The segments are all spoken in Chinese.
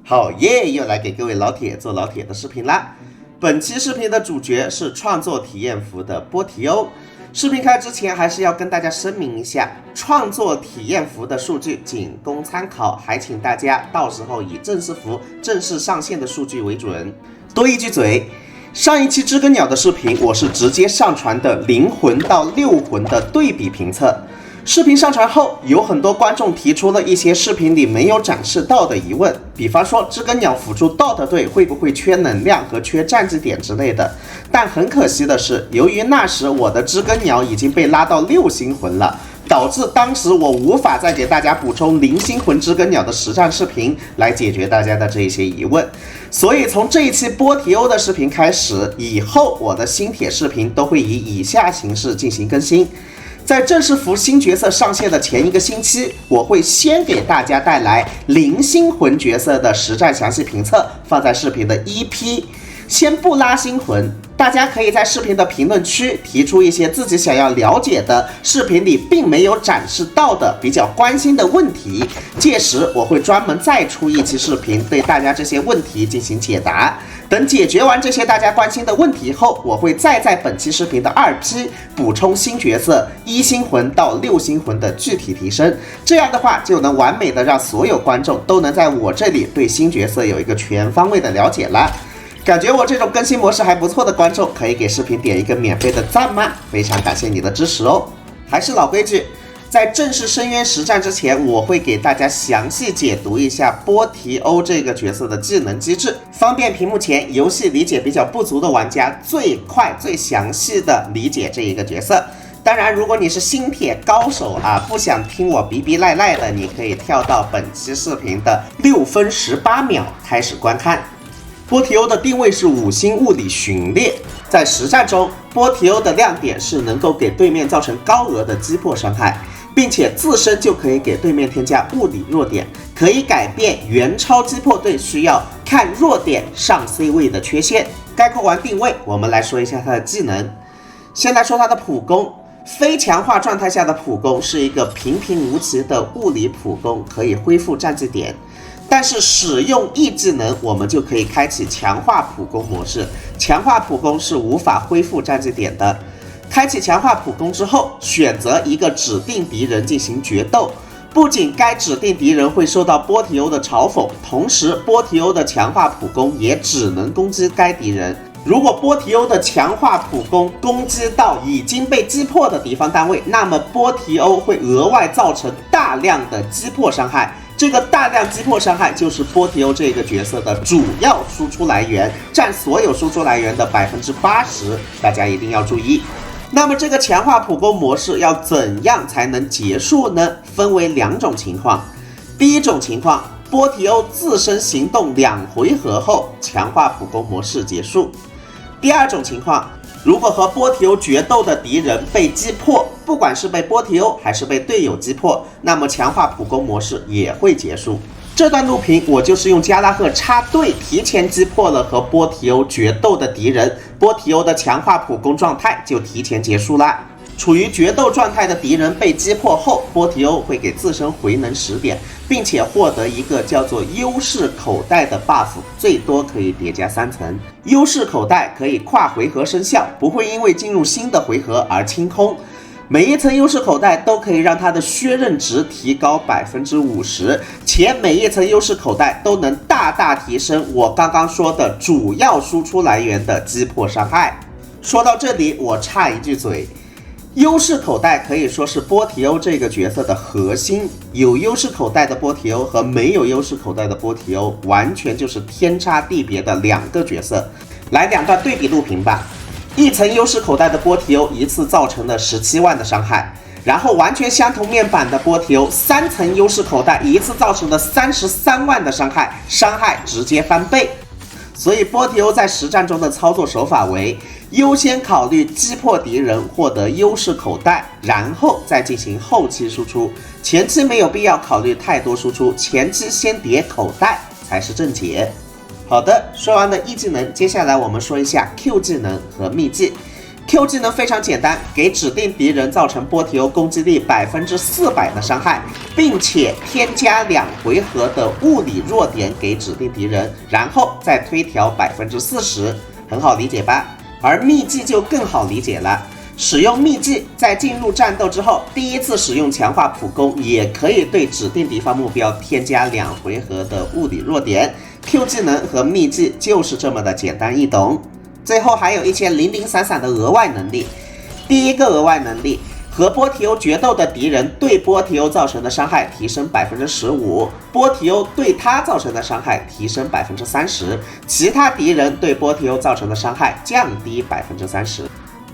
好耶，又来给各位老铁做老铁的视频啦。本期视频的主角是创作体验服的波提欧。视频开之前，还是要跟大家声明一下，创作体验服的数据仅供参考，还请大家到时候以正式服正式上线的数据为准。多一句嘴，上一期知更鸟的视频，我是直接上传的灵魂到六魂的对比评测。视频上传后，有很多观众提出了一些视频里没有展示到的疑问，比方说知更鸟辅助 DOT 队会不会缺能量和缺战绩点之类的。但很可惜的是，由于那时我的知更鸟已经被拉到6星魂了，导致当时我无法再给大家补充0星魂知更鸟的实战视频来解决大家的这些疑问。所以从这一期波提欧的视频开始，以后我的新帖视频都会以下形式进行更新。在正式服新角色上线的前一个星期，我会先给大家带来0星魂角色的实战详细评测，放在视频的1P。先不拉星魂，大家可以在视频的评论区提出一些自己想要了解的视频里并没有展示到的比较关心的问题，届时我会专门再出一期视频对大家这些问题进行解答。等解决完这些大家关心的问题后，我会再在本期视频的2P补充新角色1星魂到6星魂的具体提升，这样的话就能完美的让所有观众都能在我这里对新角色有一个全方位的了解了。感觉我这种更新模式还不错的观众，可以给视频点一个免费的赞吗？非常感谢你的支持哦。还是老规矩，在正式深渊实战之前，我会给大家详细解读一下波提欧这个角色的技能机制，方便屏幕前游戏理解比较不足的玩家最快最详细的理解这一个角色。当然，如果你是新帖高手不想听我逼逼赖赖的，你可以跳到本期视频的6分18秒开始观看。波提欧的定位是5星物理巡猎，在实战中，波提欧的亮点是能够给对面造成高额的击破伤害，并且自身就可以给对面添加物理弱点，可以改变原超击破队需要看弱点上 C 位的缺陷。概括完定位，我们来说一下它的技能。先来说它的普攻，非强化状态下的普攻是一个平平无奇的物理普攻，可以恢复战绩点。但是使用 E 技能，我们就可以开启强化普攻模式。强化普攻是无法恢复战绩点的。开启强化普攻之后，选择一个指定敌人进行决斗。不仅该指定敌人会受到波提欧的嘲讽，同时波提欧的强化普攻也只能攻击该敌人。如果波提欧的强化普攻攻击到已经被击破的敌方单位，那么波提欧会额外造成大量的击破伤害。这个大量击破伤害就是波提欧这个角色的主要输出来源，占所有输出来源的80%，大家一定要注意。那么这个强化普攻模式要怎样才能结束呢？分为2种情况。第一种情况，波提欧自身行动2回合后，强化普攻模式结束。第二种情况，如果和波提欧决斗的敌人被击破，不管是被波提欧还是被队友击破，那么强化普攻模式也会结束。这段录屏我就是用加拉赫插队提前击破了和波提欧决斗的敌人，波提欧的强化普攻状态就提前结束啦。处于决斗状态的敌人被击破后，波提欧会给自身回能10点，并且获得一个叫做优势口袋的 buff， 最多可以叠加3层。优势口袋可以跨回合生效，不会因为进入新的回合而清空。每一层优势口袋都可以让它的削刃值提高50%，且每一层优势口袋都能大大提升我刚刚说的主要输出来源的击破伤害。说到这里，我插一句嘴，优势口袋可以说是波提欧这个角色的核心，有优势口袋的波提欧和没有优势口袋的波提欧完全就是天差地别的2个角色。来2段对比录屏吧。1层优势口袋的波提欧一次造成了17万的伤害，然后完全相同面板的波提欧3层优势口袋一次造成了33万的伤害，伤害直接翻倍。所以波提欧在实战中的操作手法为优先考虑击破敌人获得优势口袋，然后再进行后期输出。前期没有必要考虑太多输出，前期先叠口袋才是正解。好的，说完了 E 技能，接下来我们说一下 Q 技能和秘技。Q Q 技能非常简单，给指定敌人造成波提欧攻击力400%的伤害，并且添加2回合的物理弱点给指定敌人，然后再推调40%，很好理解吧？而秘技就更好理解了。使用秘技，在进入战斗之后，第一次使用强化普攻，也可以对指定敌方目标添加2回合的物理弱点。Q 技能和秘技就是这么的简单易懂。最后还有一些零零散散的额外能力。第一个额外能力，和波提欧决斗的敌人对波提欧造成的伤害提升15%，波提欧对他造成的伤害提升30%，其他敌人对波提欧造成的伤害降低30%。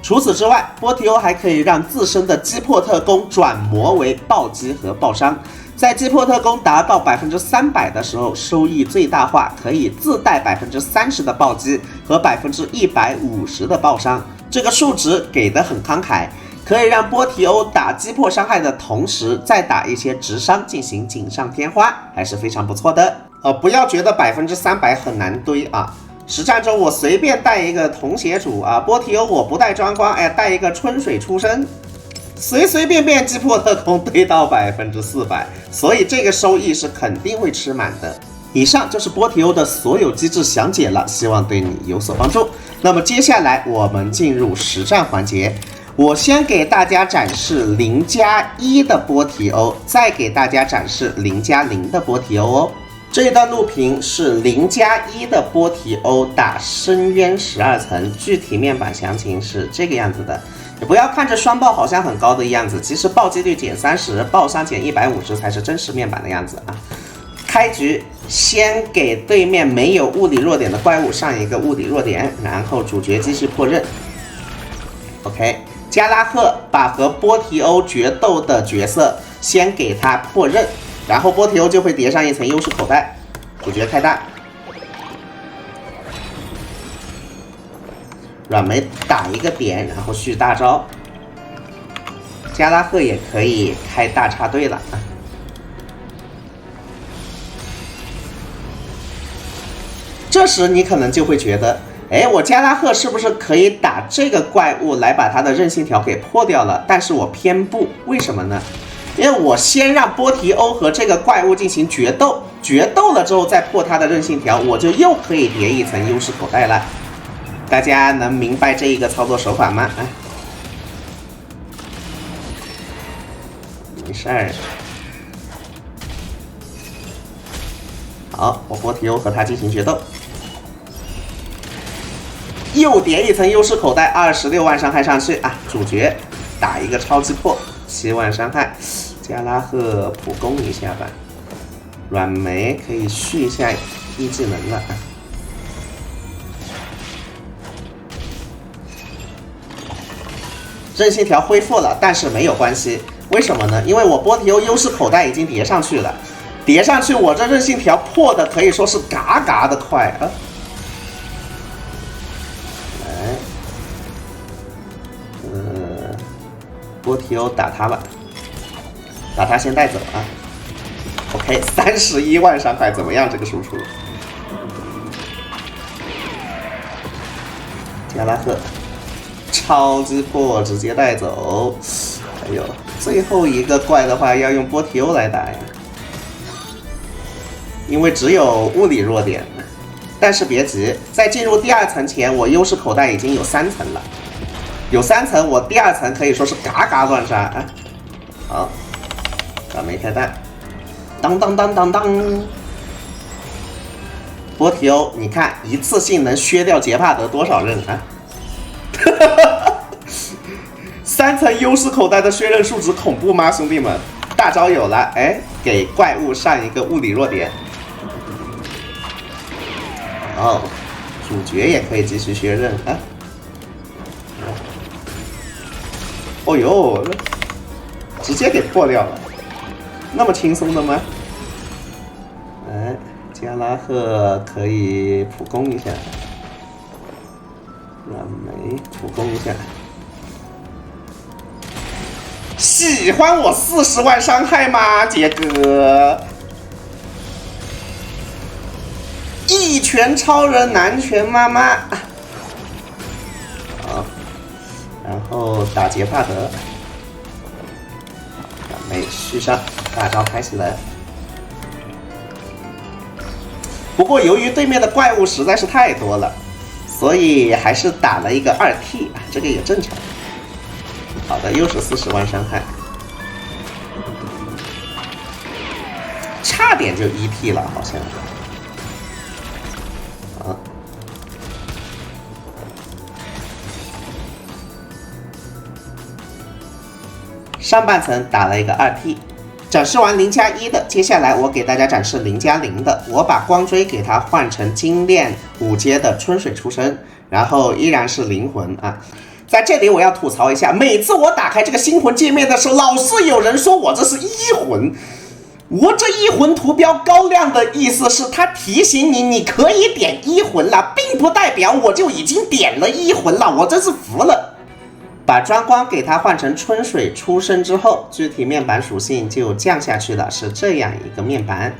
除此之外，波提欧还可以让自身的击破特攻转魔为暴击和爆伤。在击破特攻达到300%的时候，收益最大化，可以自带30%的暴击和150%的爆伤。这个数值给的很慷慨，可以让波提欧打击破伤害的同时，再打一些直伤进行锦上添花，还是非常不错的。不要觉得300%很难堆啊。实战中我随便带一个铜血主啊，波提欧我不带装光，带一个春水出生，随随便便击破特攻堆到400%，所以这个收益是肯定会吃满的。以上就是波提欧的所有机制详解了，希望对你有所帮助。那么接下来我们进入实战环节，我先给大家展示0+1的波提欧，再给大家展示0+0的波提欧哦。这一段录屏是0+1的波提欧打深渊12层，具体面板详情是这个样子的。你不要看着双爆好像很高的样子，其实暴击率减30%，爆伤减150才是真实面板的样子啊。开局先给对面没有物理弱点的怪物上一个物理弱点，然后主角继续破刃。OK， 加拉赫把和波提欧决斗的角色先给他破刃。然后波提欧就会叠上一层优势口袋，主角开大，软梅打一个点，然后续大招，加拉赫也可以开大插队了。这时你可能就会觉得，我加拉赫是不是可以打这个怪物来把他的韧性条给破掉了？但是我偏不，为什么呢？因为我先让波提欧和这个怪物进行决斗，决斗了之后再破它的韧性条，我就又可以叠一层优势口袋了。大家能明白这一个操作手法吗？没事儿。好，我波提欧和他进行决斗，又叠一层优势口袋，26万伤害上去啊！主角打一个超击破，7万伤害。加拉赫普攻一下吧，软梅可以续一下一技能了。韧性条恢复了，但是没有关系，为什么呢？因为我波提欧优势口袋已经叠上去了，叠上去我这韧性条破的可以说是嘎嘎的快啊！来，波提欧打他吧。把他先带走啊 ！OK， 31万伤害怎么样？这个输出，加拉赫超击破直接带走。还有最后一个怪的话，要用波提欧来打呀，因为只有物理弱点。但是别急，在进入第2层前，我优势口袋已经有3层了，有3层，我第2层可以说是嘎嘎乱杀啊！好。软梅开弹，当当当当当！波提欧，你看一次性能削掉杰帕德多少刃啊？3层优势口袋的削刃数值恐怖吗，兄弟们？大招有了，给怪物上一个物理弱点。哦，主角也可以继续削刃啊！哦呦，直接给破掉了。那么轻松的吗？加拉赫可以普攻一下，软梅普攻一下。喜欢我40万伤害吗，杰哥？一拳超人，男拳妈妈。好，后打杰帕德，把梅续上，大招开起来。不过由于对面的怪物实在是太多了，所以还是打了一个2T 啊，这个也正常。好的，又是40万伤害，差点就1T 了，好像。啊。上半层打了一个2T， 展示完0+1的，接下来我给大家展示0+0的。我把光锥给它换成精炼5阶的春水出生，然后依然是灵魂啊。在这里我要吐槽一下，每次我打开这个星魂界面的时候，老是有人说我这是一魂。我这一魂图标高亮的意思是，它提醒你你可以点一魂了，并不代表我就已经点了一魂了，我真是服了。把装光给它换成春水出生之后，具体面板属性就降下去了，是这样一个面板。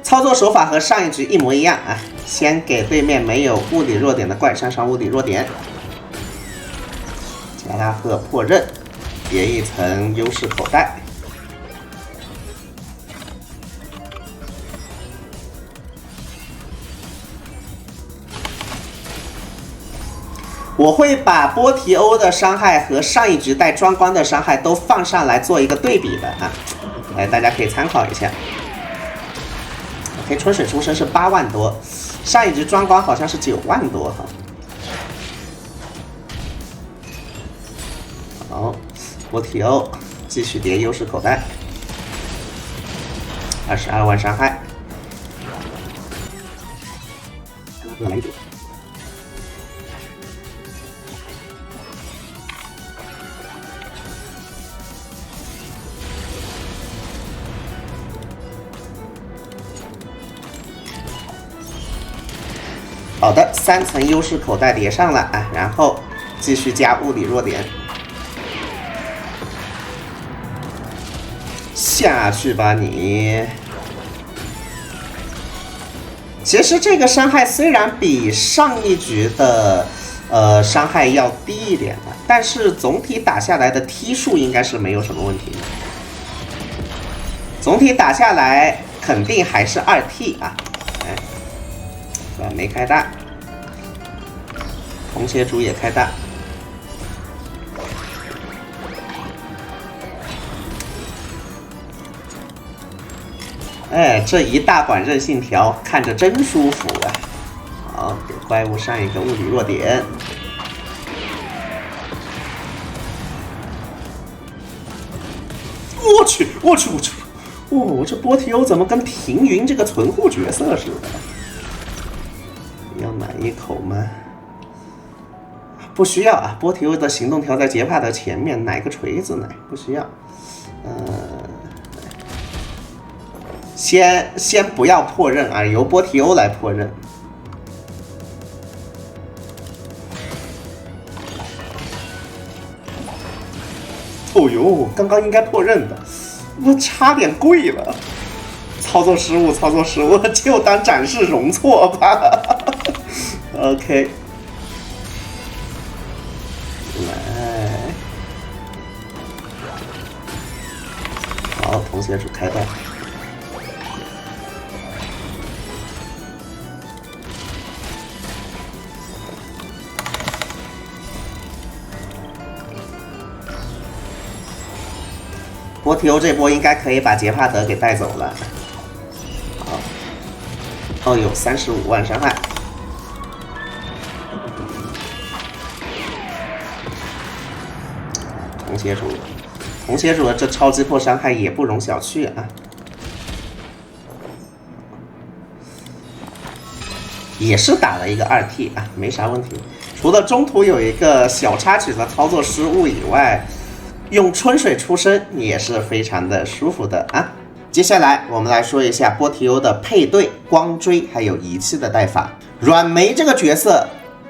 操作手法和上一局一模一样啊，先给对面没有物理弱点的怪上物理弱点，加拉赫破刃，叠一层优势口袋。我会把波提欧的伤害和上一局带装光的伤害都放上来做一个对比的啊，来大家可以参考一下。OK， 春水出生是8万多，上一局装光好像是9万多哈。好，波提欧继续叠优势口袋，22万伤害。来一点。好的，3层优势口袋叠上了啊，然后继续加物理弱点，下去吧你。其实这个伤害虽然比上一局的伤害要低一点的，但是总体打下来的T数应该是没有什么问题的。总体打下来肯定还是2T 啊。没开大，红血主也开大，哎，这一大管韧性条看着真舒服啊！好，给怪物上一个物理弱点。我去！哦，这波提欧怎么跟平云这个存护角色似的？要奶一口吗？不需要啊，波提欧的行动条在杰帕的前面，奶个锤子奶，不需要。先不要破刃啊，由波提欧来破刃。哦呦，刚刚应该破刃的，我差点跪了。操作失误，就当展示容错吧。OK， 来，好，同血主开弹。波提欧这波应该可以把杰帕德给带走了。好，哦呦，35万伤害。红血主的这超击破伤害也不容小觑啊！也是打了一个2T 啊，没啥问题。除了中途有一个小插曲的操作失误以外，用春水出生也是非常的舒服的啊。接下来我们来说一下波提欧的配对、光锥还有仪器的带法。软梅这个角色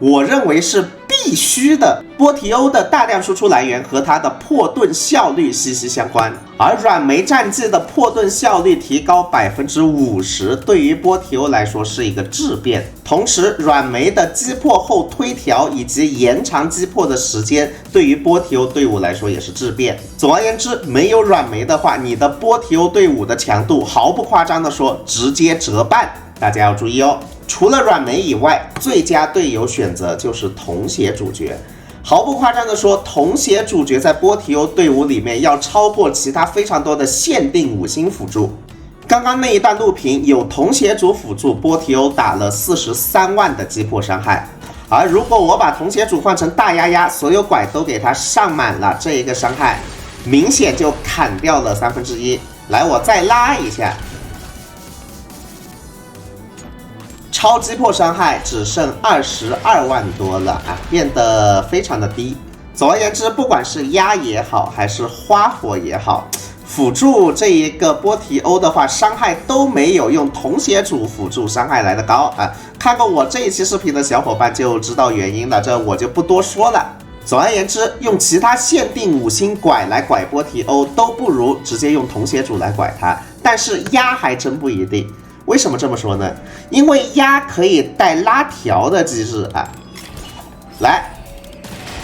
我认为是必须的。波提欧的大量输出来源和它的破盾效率息息相关，而软莓战绩的破盾效率提高50%，对于波提欧来说是一个质变。同时，软莓的击破后推调以及延长击破的时间，对于波提欧队伍来说也是质变。总而言之，没有软莓的话，你的波提欧队伍的强度毫不夸张的说，直接折半。大家要注意哦。除了软莓以外，最佳队友选择就是铜血主角。毫不夸张的说，铜血主角在波提欧队伍里面要超过其他非常多的限定5星辅助。刚刚那一段录屏有铜血主辅助，波提欧打了43万的击破伤害。而如果我把铜血主换成大丫丫，所有拐都给他上满了，这一个伤害明显就砍掉了1/3。来，我再拉一下。超击破伤害只剩22万多了啊，变得非常的低。总而言之，不管是鸭也好，还是花火也好，辅助这一个波提欧的话，伤害都没有用铜血主辅助伤害来的高啊。看过我这一期视频的小伙伴就知道原因了，这我就不多说了。总而言之，用其他限定5星拐来拐波提欧都不如直接用铜血主来拐它，但是鸭还真不一定。为什么这么说呢？因为鸭可以带拉条的机制啊。来，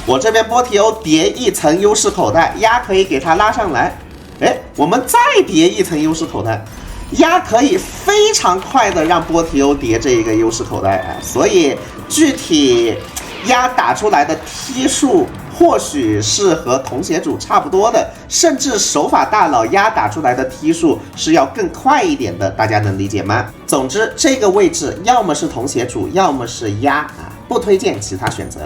我这边波提欧叠一层优势口袋，鸭可以给它拉上来。哎，我们再叠一层优势口袋，鸭可以非常快的让波提欧叠这一个优势口袋啊。所以具体鸭打出来的踢数或许是和铜血主差不多的，甚至手法大佬鸭打出来的踢数是要更快一点的，大家能理解吗？总之，这个位置要么是铜血主，要么是鸭啊，不推荐其他选择。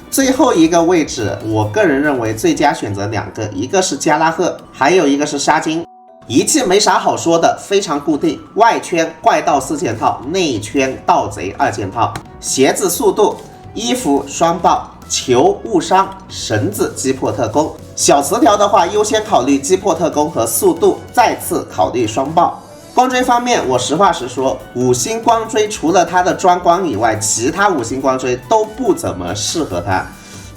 最后一个位置，我个人认为最佳选择2个，一个是加拉赫，还有一个是沙金。一技没啥好说的，非常固定，外圈怪盗4件套，内圈盗贼2件套，鞋子速度，衣服双爆，球误伤，绳子击破特攻。小词条的话，优先考虑击破特攻和速度，再次考虑双爆。光锥方面，我实话实说，5星光锥除了它的专光以外，其他5星光锥都不怎么适合它。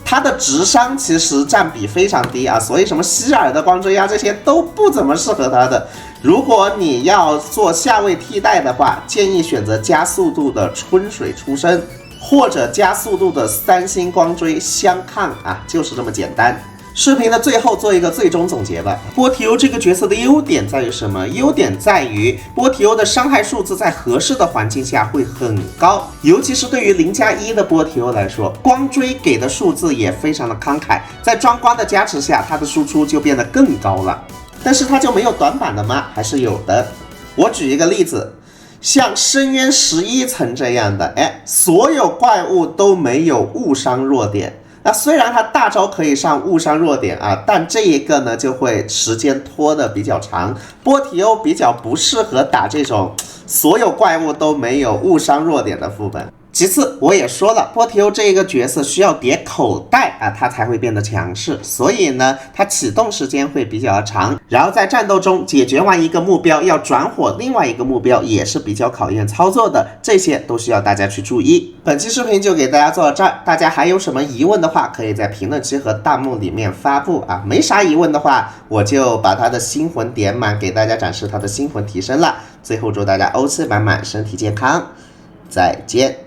它的直伤其实占比非常低啊，所以什么希尔的光锥啊这些都不怎么适合它的。如果你要做下位替代的话，建议选择加速度的春水出生，或者加速度的3星光锥相抗啊，就是这么简单。视频的最后做一个最终总结吧。波提欧这个角色的优点在于什么？优点在于波提欧的伤害数字在合适的环境下会很高，尤其是对于0+1的波提欧来说，光锥给的数字也非常的慷慨，在装光的加持下，它的输出就变得更高了。但是它就没有短板了吗？还是有的。我举一个例子，像深渊11层这样的，所有怪物都没有误伤弱点。那虽然它大招可以上误伤弱点啊，但这一个呢就会时间拖得比较长。波提欧比较不适合打这种所有怪物都没有误伤弱点的副本。其次，我也说了，波提欧这一个角色需要叠口袋啊，它才会变得强势，所以呢，它启动时间会比较长。然后在战斗中解决完一个目标，要转火另外一个目标，也是比较考验操作的，这些都需要大家去注意。本期视频就给大家做到这儿，大家还有什么疑问的话，可以在评论区和弹幕里面发布啊。没啥疑问的话，我就把他的星魂点满，给大家展示他的星魂提升了。最后祝大家欧气满满，身体健康，再见。